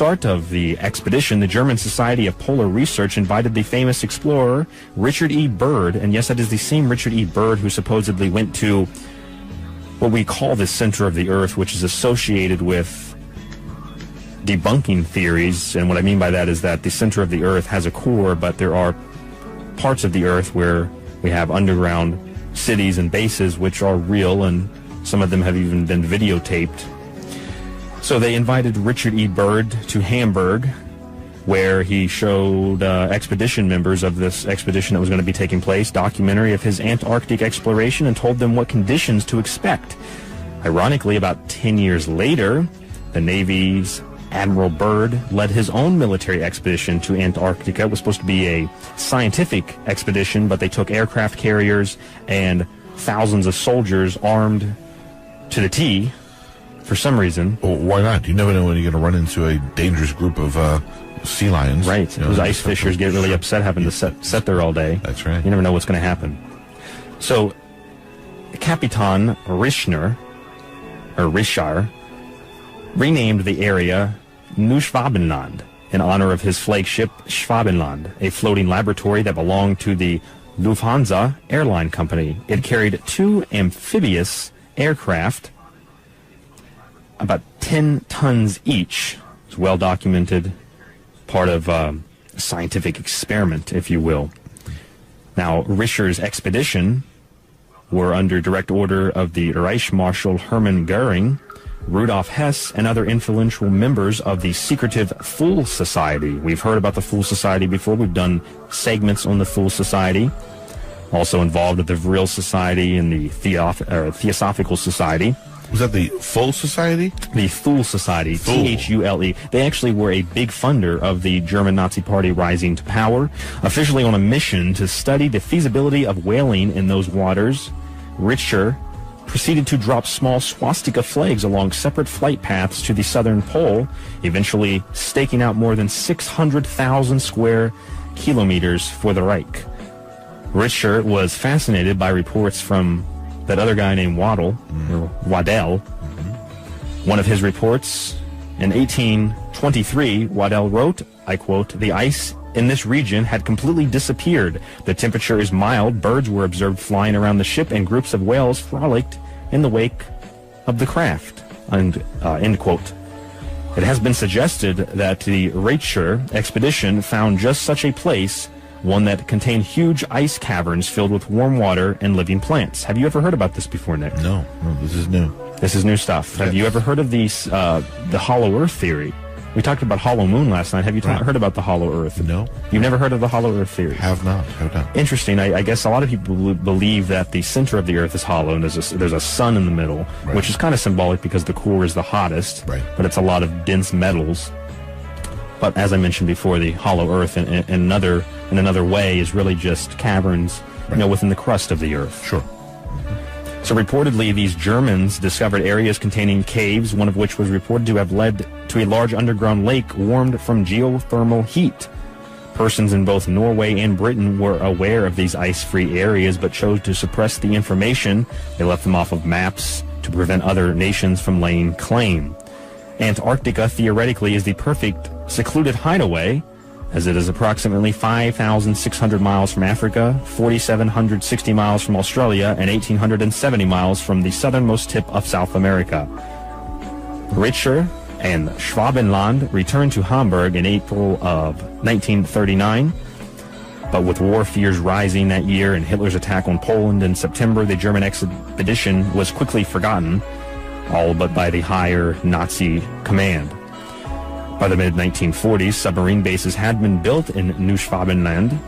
start of the expedition, the German Society of Polar Research invited the famous explorer Richard E. Byrd, and yes, that is the same Richard E. Byrd who supposedly went to what we call the center of the Earth, which is associated with debunking theories. And what I mean by that is that the center of the Earth has a core, but there are parts of the Earth where we have underground cities and bases which are real, and some of them have even been videotaped. So they invited Richard E. Byrd to Hamburg, where he showed expedition members of this expedition that was going to be taking place documentary of his Antarctic exploration and told them what conditions to expect. Ironically, about 10 years later, the Navy's Admiral Byrd led his own military expedition to Antarctica. It was supposed to be a scientific expedition, but they took aircraft carriers and thousands of soldiers armed to the T for some reason. Well, why not? You never know when you're going to run into a dangerous group of sea lions. Right. Those ice fishers get really upset having to set there all day. That's right. You never know what's going to happen. So, Capitan Rischner renamed the area Neuschwabenland in honor of his flagship Schwabenland, a floating laboratory that belonged to the Lufthansa airline company. It carried 2 amphibious aircraft, about 10 tons each. It's well documented, part of a scientific experiment, if you will. Now, Rischner's expedition were under direct order of the Reich Marshal Hermann Goering, Rudolf Hess, and other influential members of the secretive Fool Society. We've heard about the Fool Society before. We've done segments on the Fool Society. Also involved with the Vril Society and the Theosophical Society. Was that the Full Society? The Thule Society, Thule. They actually were a big funder of the German Nazi Party rising to power. Officially on a mission to study the feasibility of whaling in those waters, Richter proceeded to drop small swastika flags along separate flight paths to the southern pole, eventually staking out more than 600,000 square kilometers for the Reich. Richter was fascinated by reports from that other guy named Waddell. One of his reports in 1823, Waddell wrote, I quote, "The ice in this region had completely disappeared. The temperature is mild, birds were observed flying around the ship, and groups of whales frolicked in the wake of the craft." And, end quote. It has been suggested that the Richter expedition found just such a place, one that contained huge ice caverns filled with warm water and living plants. Have you ever heard about this before, Nick? No, this is new. This is new stuff. Have you ever heard of the hollow earth theory? We talked about hollow moon last night. Have you heard about the hollow earth? No. You've never heard of the hollow earth theory? Have not. Interesting. I guess a lot of people believe that the center of the earth is hollow and there's a sun in the middle, which is kind of symbolic because the core is the hottest, but it's a lot of dense metals. But as I mentioned before, the hollow earth in another way is really just caverns, within the crust of the earth. Sure. So reportedly, these Germans discovered areas containing caves, one of which was reported to have led to a large underground lake warmed from geothermal heat. Persons in both Norway and Britain were aware of these ice-free areas, but chose to suppress the information. They left them off of maps to prevent other nations from laying claim. Antarctica, theoretically, is the perfect secluded hideaway, as it is approximately 5,600 miles from Africa, 4,760 miles from Australia, and 1,870 miles from the southernmost tip of South America. Richter and Schwabenland returned to Hamburg in April of 1939, but with war fears rising that year and Hitler's attack on Poland in September, the German expedition was quickly forgotten, all but by the higher Nazi command. By the mid-1940s, submarine bases had been built in Neuschwabenland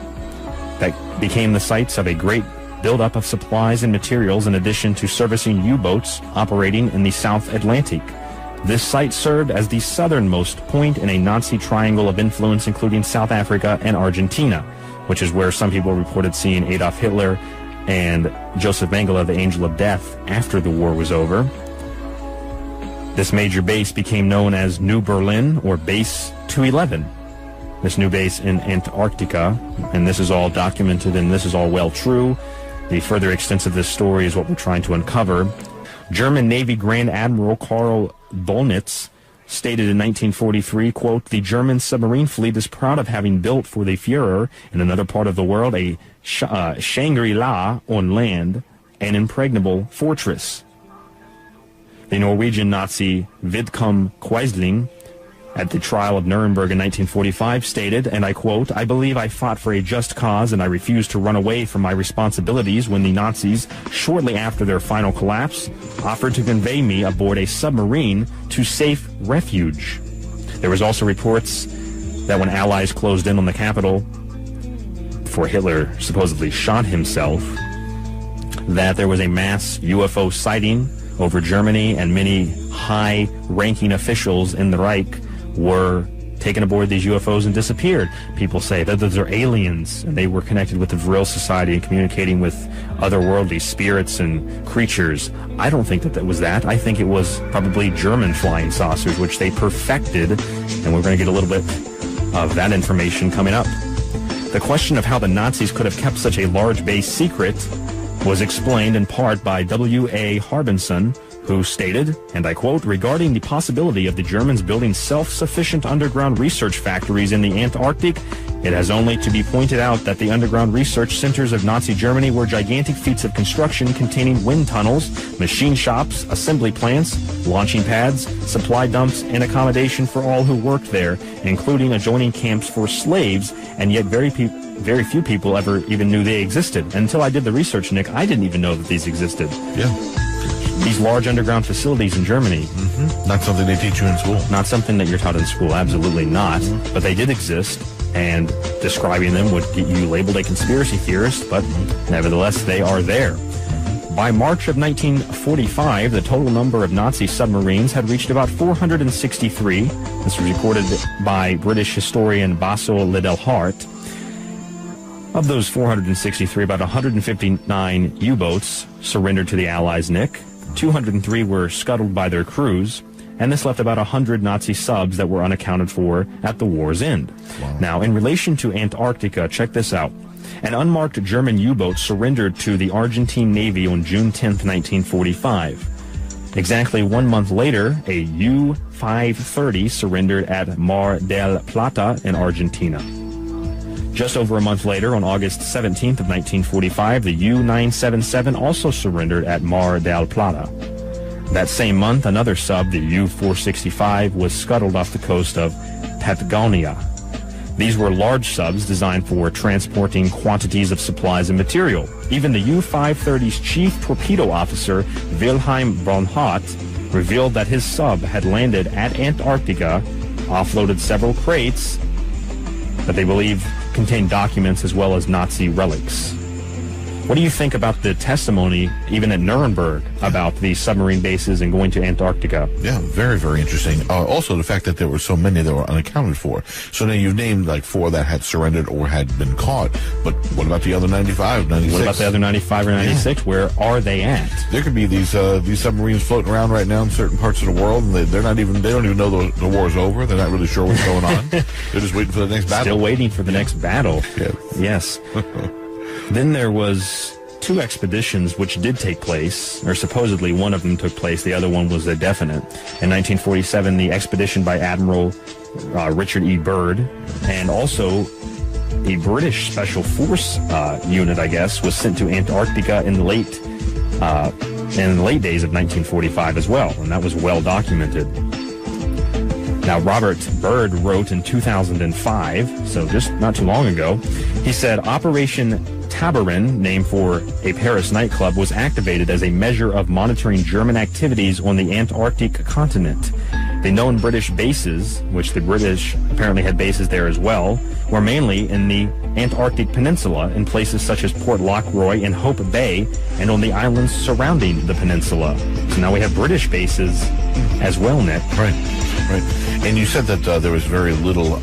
that became the sites of a great buildup of supplies and materials in addition to servicing U-boats operating in the South Atlantic. This site served as the southernmost point in a Nazi triangle of influence including South Africa and Argentina, which is where some people reported seeing Adolf Hitler and Joseph Mengele, the Angel of Death, after the war was over. This major base became known as New Berlin, or Base 211. This new base in Antarctica, and this is all documented and this is all well true. The further extent of this story is what we're trying to uncover. German Navy Grand Admiral Karl Dönitz stated in 1943, quote, "The German submarine fleet is proud of having built for the Führer in another part of the world a Shangri-La on land, an impregnable fortress." The Norwegian Nazi Vidkun Quisling, at the trial of Nuremberg in 1945, stated, and I quote, "I believe I fought for a just cause and I refused to run away from my responsibilities when the Nazis, shortly after their final collapse, offered to convey me aboard a submarine to safe refuge." There was also reports that when Allies closed in on the capital, before Hitler supposedly shot himself, that there was a mass UFO sighting over Germany, and many high-ranking officials in the Reich were taken aboard these UFOs and disappeared. People say that those are aliens, and they were connected with the Vril Society and communicating with otherworldly spirits and creatures. I don't think that was that. I think it was probably German flying saucers, which they perfected, and we're going to get a little bit of that information coming up. The question of how the Nazis could have kept such a large base secret was explained in part by W.A. Harbinson, who stated, and I quote, "Regarding the possibility of the Germans building self-sufficient underground research factories in the Antarctic, it has only to be pointed out that the underground research centers of Nazi Germany were gigantic feats of construction containing wind tunnels, machine shops, assembly plants, launching pads, supply dumps, and accommodation for all who worked there, including adjoining camps for slaves, and yet very few people ever even knew they existed." Until I did the research, Nick, I didn't even know that these existed. Yeah. These large underground facilities in Germany. Mm-hmm. Not something they teach you in school. Not something that you're taught in school, absolutely not. Mm-hmm. But they did exist, and describing them would get you labeled a conspiracy theorist, but nevertheless, they are there. By March of 1945, the total number of Nazi submarines had reached about 463. This was recorded by British historian Basil Liddell-Hart. Of those 463, about 159 U-boats surrendered to the Allies, Nick. 203 were scuttled by their crews, and this left about 100 Nazi subs that were unaccounted for at the war's end. Wow. Now, in relation to Antarctica, check this out. An unmarked German U-boat surrendered to the Argentine Navy on June 10, 1945. Exactly 1 month later, a U-530 surrendered at Mar del Plata in Argentina. Just over a month later, on August 17th of 1945, the U-977 also surrendered at Mar del Plata. That same month, another sub, the U-465, was scuttled off the coast of Patagonia. These were large subs designed for transporting quantities of supplies and material. Even the U-530's chief torpedo officer, Wilhelm Bronhat, revealed that his sub had landed at Antarctica, offloaded several crates that they believe contained documents as well as Nazi relics. What do you think about the testimony, even at Nuremberg, about the submarine bases and going to Antarctica? Yeah, very, very interesting. Also, the fact that there were so many that were unaccounted for. So now you've named like 4 that had surrendered or had been caught. But what about the other 95, 96? What about the other 95 or 96? Yeah. Where are they at? There could be these submarines floating around right now in certain parts of the world, and they don't even know the war's over. They're not really sure what's going on. They're just waiting for the next battle. Still waiting for the next battle. Yes. Then there was 2 expeditions which did take place, or supposedly one of them took place. The other one was a definite. In 1947, the expedition by Admiral Richard E. Byrd, and also a British Special Force unit, I guess, was sent to Antarctica in the late days of 1945 as well, and that was well documented. Now, Robert Byrd wrote in 2005, so just not too long ago, he said, Operation Tabarin, named for a Paris nightclub, was activated as a measure of monitoring German activities on the Antarctic continent. The known British bases, which the British apparently had bases there as well, were mainly in the Antarctic Peninsula in places such as Port Lockroy and Hope Bay and on the islands surrounding the peninsula. So now we have British bases as well, Nick. Right. And you said that there was very little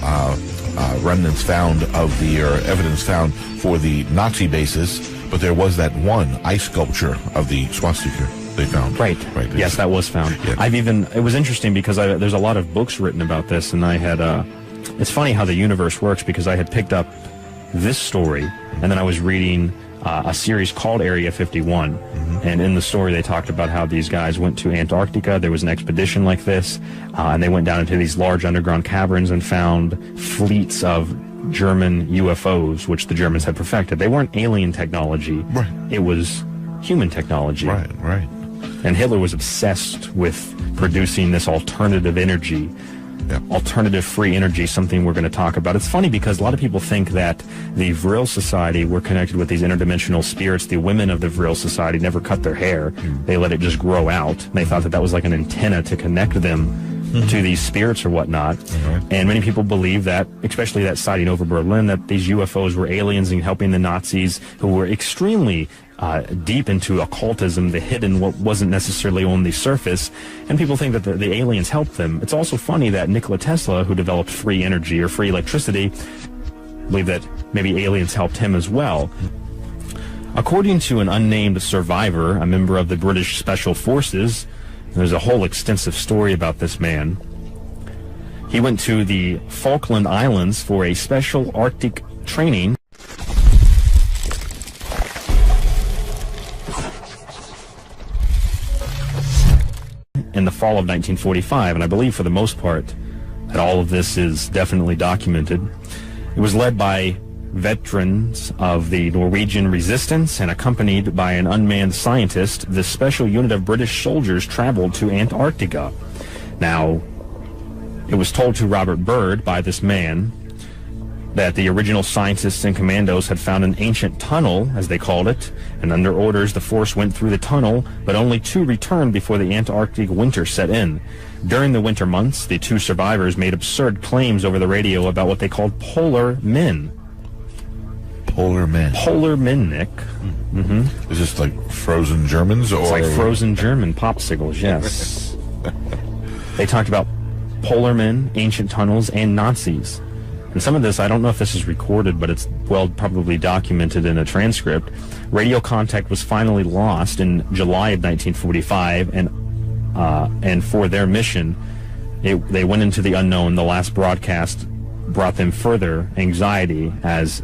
remnants found of the, or evidence found for the Nazi bases, but there was that one ice sculpture of the swastika they found. Right. Yes, that was found. Yeah. It was interesting because there's a lot of books written about this, and I had, it's funny how the universe works, because I had picked up this story, and then I was reading a series called Area 51. And in the story, they talked about how these guys went to Antarctica. There was an expedition like this, and they went down into these large underground caverns and found fleets of German UFOs, which the Germans had perfected. They weren't alien technology. Right. It was human technology. Right, right. And Hitler was obsessed with producing this alternative energy. Yeah. Alternative free energy, something we're going to talk about. It's funny because a lot of people think that the Vril Society were connected with these interdimensional spirits. The women of the Vril Society never cut their hair. They let it just grow out. And they thought that that was like an antenna to connect them to these spirits or whatnot. And many people believe that, especially that sighting over Berlin, that these UFOs were aliens and helping the Nazis, who were extremely deep into occultism, the hidden, what wasn't necessarily on the surface, and people think that the aliens helped them. It's also funny that Nikola Tesla, who developed free energy or free electricity, believe that maybe aliens helped him as well. According to an unnamed survivor, a member of the British Special Forces, there's a whole extensive story about this man. He went to the Falkland Islands for a special Arctic training. In the fall of 1945, and I believe for the most part that all of this is definitely documented. It was led by veterans of the Norwegian resistance and accompanied by an unmanned scientist. This special unit of British soldiers traveled to Antarctica. Now, it was told to Robert Byrd by this man that the original scientists and commandos had found an ancient tunnel, as they called it, and under orders the force went through the tunnel, but only 2 returned before the Antarctic winter set in. During the winter months, the 2 survivors made absurd claims over the radio about what they called polar men. Polar men. Polar men, Nick. Is this like frozen Germans? Or It's like frozen German popsicles, yes. They talked about polar men, ancient tunnels, and Nazis. And some of this, I don't know if this is recorded, but it's well probably documented in a transcript. Radio contact was finally lost in July of 1945, and for their mission, they went into the unknown. The last broadcast brought them further anxiety, as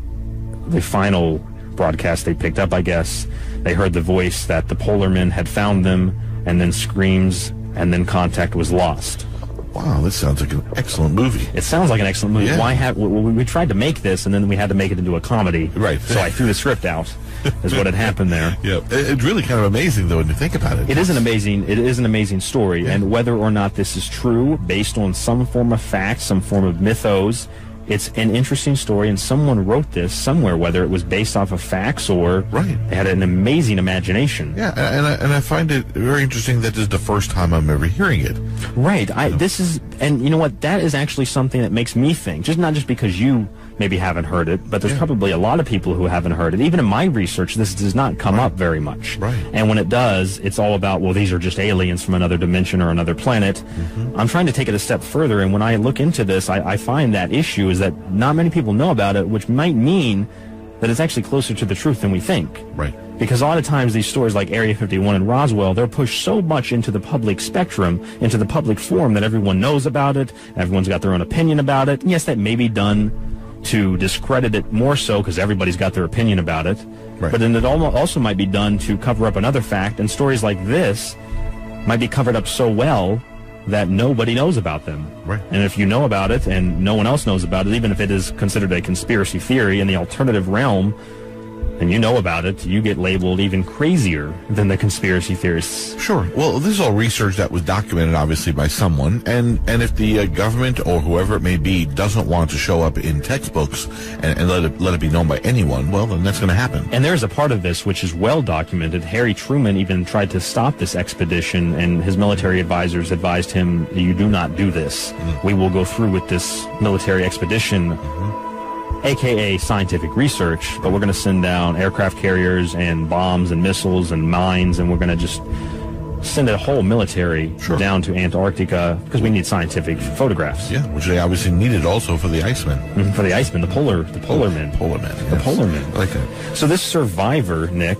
the final broadcast they picked up, I guess, they heard the voice that the polar men had found them, and then screams, and then contact was lost. Wow, this sounds like an excellent movie. It sounds like an excellent movie. Yeah. Why have we tried to make this, and then we had to make it into a comedy. Right. So I threw the script out. Is what had happened there. Yeah, it's really kind of amazing though when you think about it. It is an amazing story, and whether or not this is true, based on some form of fact, some form of mythos, it's an interesting story, and someone wrote this somewhere, whether it was based off of facts or Right. they had an amazing imagination. Yeah, and I find it very interesting that this is the first time I'm ever hearing it. Right. This is, and you know what? That is actually something that makes me think. Not just because you maybe haven't heard it, but there's probably a lot of people who haven't heard it. Even in my research, this does not come up very much. Right. And when it does, it's all about, well, these are just aliens from another dimension or another planet. I'm trying to take it a step further, and when I look into this, I find that issue is that not many people know about it, which might mean that it's actually closer to the truth than we think. Right. Because a lot of times these stories like Area 51 and Roswell, they're pushed so much into the public spectrum, into the public forum, that everyone knows about it, everyone's got their own opinion about it. And yes, that may be done to discredit it more so because everybody's got their opinion about it. Right. But then it also might be done to cover up another fact, and stories like this might be covered up so well that nobody knows about them. Right. And if you know about it and no one else knows about it, even if it is considered a conspiracy theory in the alternative realm, and you know about it, you get labeled even crazier than the conspiracy theorists. Sure. Well, this is all research that was documented, obviously, by someone. And if the government or whoever it may be doesn't want to show up in textbooks and let it be known by anyone, well, then that's going to happen. And there's a part of this which is well documented. Harry Truman even tried to stop this expedition, and his military advisors advised him, you do not do this. We will go through with this military expedition, aka scientific research, but we're going to send down aircraft carriers and bombs and missiles and mines, and we're going to just send a whole military down to Antarctica because we need scientific photographs. Yeah, which they obviously needed also for the Icemen. For the Icemen, the polar men. Polar men, The yes. polar men. I like that. So this survivor, Nick,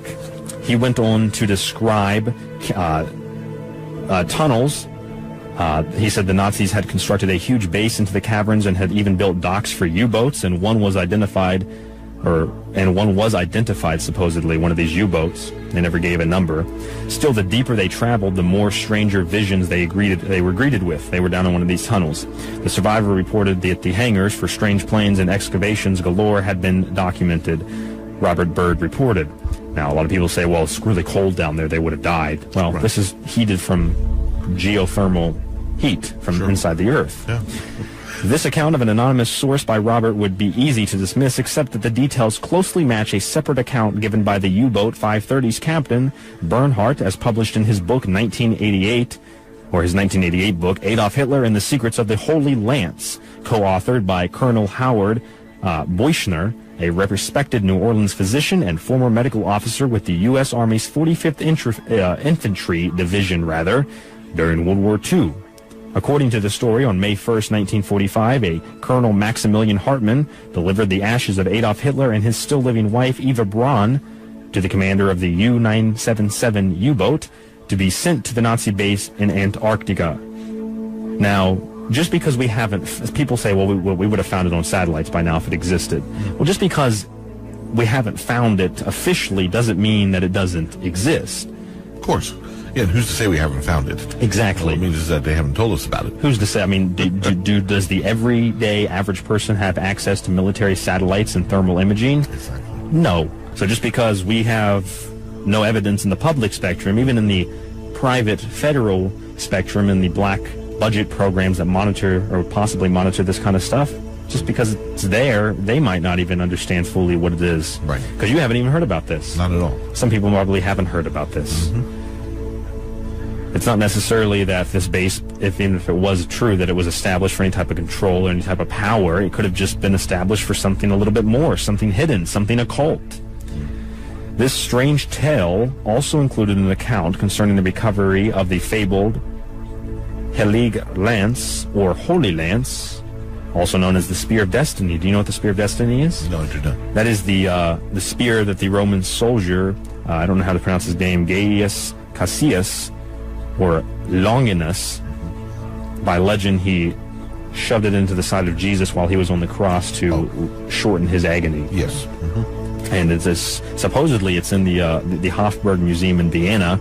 he went on to describe tunnels. He said the Nazis had constructed a huge base into the caverns and had even built docks for U-boats, and one was identified and one was identified, supposedly, one of these U-boats. They never gave a number. Still, the deeper they traveled, the more stranger visions they were greeted with. They were down in one of these tunnels. The survivor reported that the hangars for strange planes and excavations galore had been documented. Robert Byrd reported. Now, a lot of people say, well, it's really cold down there, they would have died. Well, right. This is heated from geothermal heat from inside the Earth. Yeah. This account of an anonymous source by Robert would be easy to dismiss, except that the details closely match a separate account given by the U-boat 530's captain, Bernhardt, as published in his book 1988, or his 1988 book, Adolf Hitler and the Secrets of the Holy Lance, co-authored by Colonel Howard Boischner, a respected New Orleans physician and former medical officer with the U.S. Army's 45th Infantry Division, during World War II. According to the story, on May 1st, 1945, a Colonel Maximilian Hartmann delivered the ashes of Adolf Hitler and his still-living wife, Eva Braun, to the commander of the U-977 U-boat to be sent to the Nazi base in Antarctica. Now, just because we haven't, people say, well, we would have found it on satellites by now if it existed. Well, just because we haven't found it officially doesn't mean that it doesn't exist. Of course. Yeah, and who's to say we haven't found it? Exactly. All it means is that they haven't told us about it. Who's to say? I mean, does the everyday average person have access to military satellites and thermal imaging? Exactly. No. So just because we have no evidence in the public spectrum, even in the private federal spectrum, in the black budget programs that monitor or possibly monitor this kind of stuff, just because it's there, they might not even understand fully what it is. Right. Because you haven't even heard about this. Not at all. Some people probably haven't heard about this. It's not necessarily that this base, even if it was true, that it was established for any type of control or any type of power. It could have just been established for something a little bit more, something hidden, something occult. This strange tale also included an account concerning the recovery of the fabled Heilige Lance, or Holy Lance, also known as the Spear of Destiny. Do you know what the Spear of Destiny is? No, I do not. That is the spear that the Roman soldier, I don't know how to pronounce his name, Gaius Cassius, or Longinus, by legend, he shoved it into the side of Jesus while he was on the cross to shorten his agony. Yes. And supposedly it's in the Hofburg Museum in Vienna,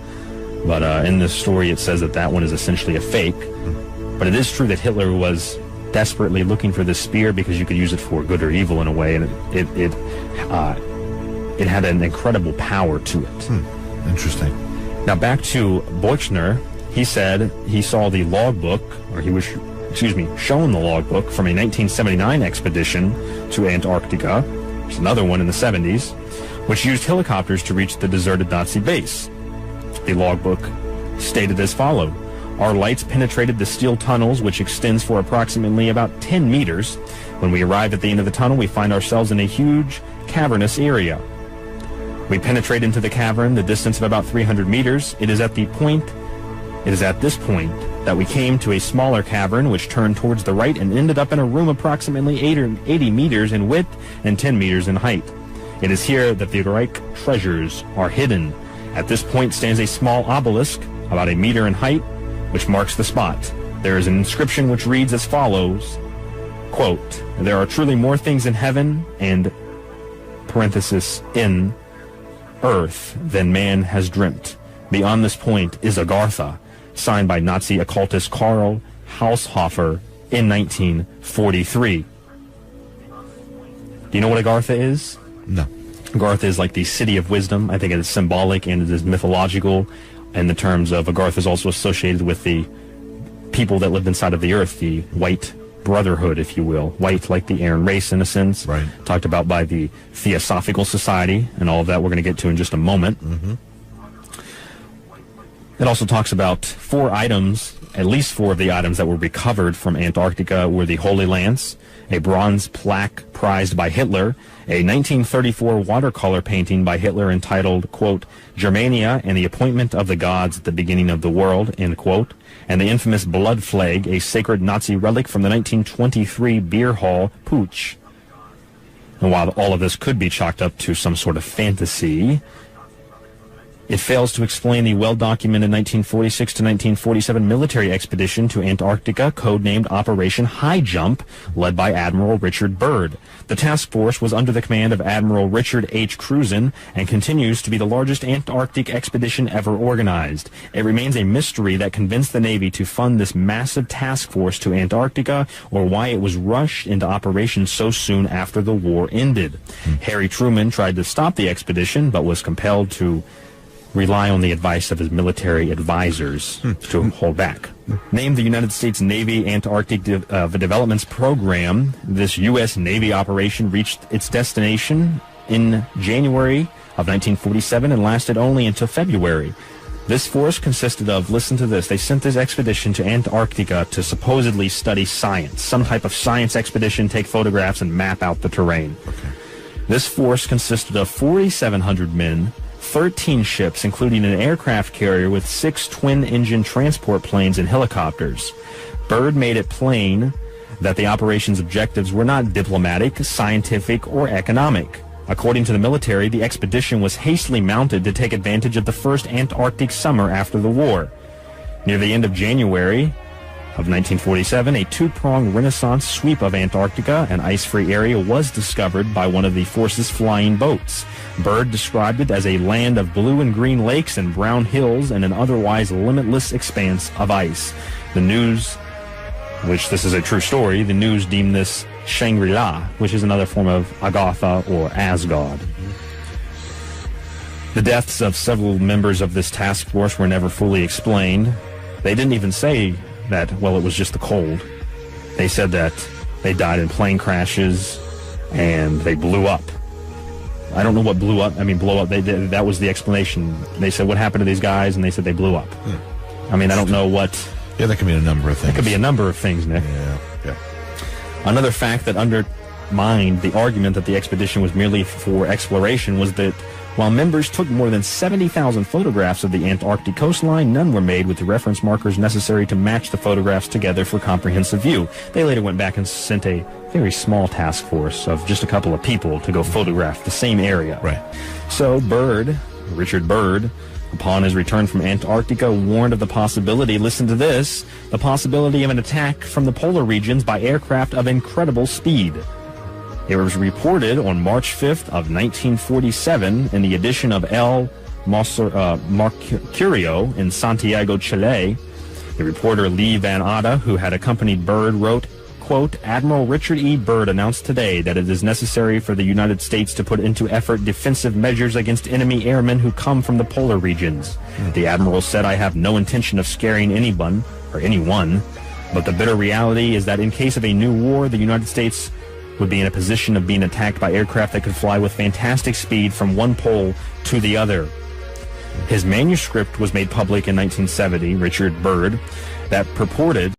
but in this story it says that one is essentially a fake. But it is true that Hitler was desperately looking for this spear because you could use it for good or evil in a way, and it had an incredible power to it. Interesting. Now back to Boichner, he said he saw the logbook, or he was, shown the logbook from a 1979 expedition to Antarctica. There's another one in the 70s, which used helicopters to reach the deserted Nazi base. The logbook stated as follows: "Our lights penetrated the steel tunnels, which extends for approximately about 10 meters. When we arrived at the end of the tunnel, we find ourselves in a huge cavernous area. We penetrate into the cavern, the distance of about 300 meters. It is at this point that we came to a smaller cavern, which turned towards the right and ended up in a room approximately 80 meters in width and 10 meters in height. It is here that the Reich treasures are hidden. At this point stands a small obelisk, about a meter in height, which marks the spot. There is an inscription which reads as follows, quote, 'There are truly more things in heaven and parenthesis in earth than man has dreamt. Beyond this point is Agartha, signed by Nazi occultist Karl Haushofer in 1943. Do you know what Agartha is? No. Agartha is like the city of wisdom. I think it is symbolic and it is mythological. And the terms of Agartha is also associated with the people that lived inside of the earth, the white brotherhood, if you will. White like the Aryan race, in a sense. Right. Talked about by the Theosophical Society, and all of that we're going to get to in just a moment. It also talks about 4 items, at least 4 of the items that were recovered from Antarctica were the Holy Lance, a bronze plaque prized by Hitler, a 1934 watercolor painting by Hitler entitled, quote, Germania and the Appointment of the Gods at the Beginning of the World, end quote, and the infamous blood flag, a sacred Nazi relic from the 1923 beer hall putsch. And while all of this could be chalked up to some sort of fantasy, It fails to explain the well-documented 1946 to 1947 military expedition to Antarctica, codenamed Operation High Jump, led by Admiral Richard Byrd. The task force was under the command of Admiral Richard H. Cruzen and continues to be the largest Antarctic expedition ever organized. It remains a mystery that convinced the Navy to fund this massive task force to Antarctica, or why it was rushed into operation so soon after the war ended. Harry Truman tried to stop the expedition, but was compelled to rely on the advice of his military advisors to hold back. Named the United States Navy Antarctic Developments Program, this U.S. Navy operation reached its destination in January of 1947 and lasted only until February. This force consisted of, listen to this, they sent this expedition to Antarctica to supposedly study science, some type of science expedition, take photographs, and map out the terrain. Okay. This force consisted of 4,700 men, 13 ships, including an aircraft carrier with 6 twin-engine transport planes and helicopters. Byrd made it plain that the operation's objectives were not diplomatic, scientific, or economic. According to the military, the expedition was hastily mounted to take advantage of the first Antarctic summer after the war. Near the end of January of 1947, a two-pronged Renaissance sweep of Antarctica, an ice-free area, was discovered by one of the force's flying boats. Byrd described it as a land of blue and green lakes and brown hills and an otherwise limitless expanse of ice. The news, which this is a true story, the news deemed this Shangri-La, which is another form of Agartha or Asgard. The deaths of several members of this task force were never fully explained. They didn't even say that, well, it was just the cold. They said that they died in plane crashes and they blew up. I don't know what blew up. Blow up. That was the explanation. They said, what happened to these guys? And they said they blew up. I don't know what. Yeah, that could mean a number of things. It could be a number of things, Nick. Yeah. Another fact that undermined the argument that the expedition was merely for exploration was that while members took more than 70,000 photographs of the Antarctic coastline, none were made with the reference markers necessary to match the photographs together for comprehensive view. They later went back and sent a very small task force of just a couple of people to go photograph the same area. Right. So Richard Byrd, upon his return from Antarctica, warned of the possibility, listen to this, the possibility of an attack from the polar regions by aircraft of incredible speed. It was reported on March 5th of 1947 in the edition of El Mercurio in Santiago, Chile. The reporter Lee Van Atta, who had accompanied Byrd, wrote, quote, Admiral Richard E. Byrd announced today that it is necessary for the United States to put into effort defensive measures against enemy airmen who come from the polar regions. The Admiral said, I have no intention of scaring anyone, but the bitter reality is that in case of a new war, the United States would be in a position of being attacked by aircraft that could fly with fantastic speed from one pole to the other. His manuscript was made public in 1970, Richard Byrd, that purported